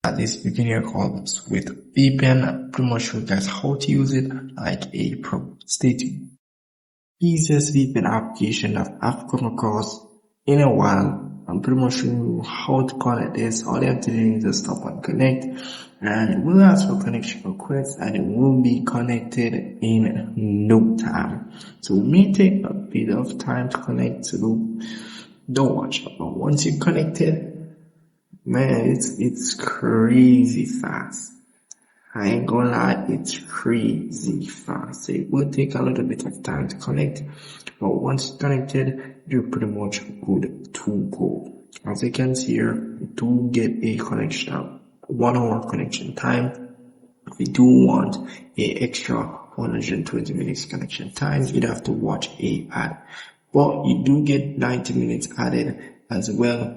This beginner course with VPN. Pretty much show you guys how to use it like a pro. Stay tuned. Easiest VPN application that I've come across in a while. I'm pretty much showing you how to connect this. All you have to do is just stop and connect, and it will ask for connection request, and it will be connected in no time. So it may take a bit of time to connect, so don't watch it. But once you're connected, man, it's crazy fast. I ain't gonna lie, it's crazy fast. So it will take a little bit of time to connect, but once connected, you're pretty much good to go. As you can see here, we do get a connection, 1 hour connection time. If you do want a extra 120 minutes connection time, you'd have to watch a ad. But you do get 90 minutes added as well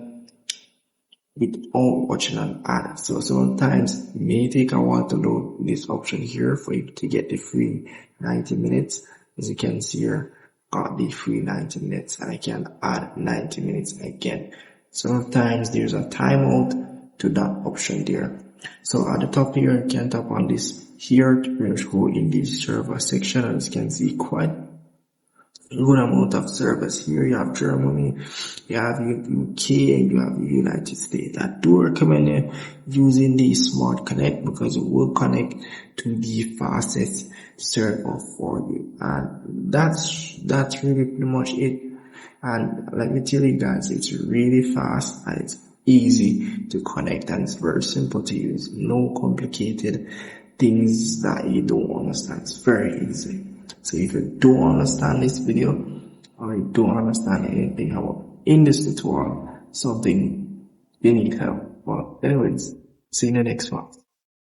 without watching an ad. So sometimes it may take a while to load this option here for you to get the free 90 minutes. As you can see here, got the free 90 minutes, and I can add 90 minutes again. Sometimes there's a timeout to that option there. So at the top here, you can tap on this here to go in the server section. As you can see, quite good amount of servers here. You have Germany, you have UK, and you have United States. I do recommend using the Smart Connect because it will connect to the fastest server for you. And that's really pretty much it. And let me tell you guys, it's really fast and it's easy to connect, and it's very simple to use. No complicated things that you don't understand. It's very easy. So if you don't understand this video, or you don't understand anything about in this tutorial, something you need help. But anyways, see you in the next one.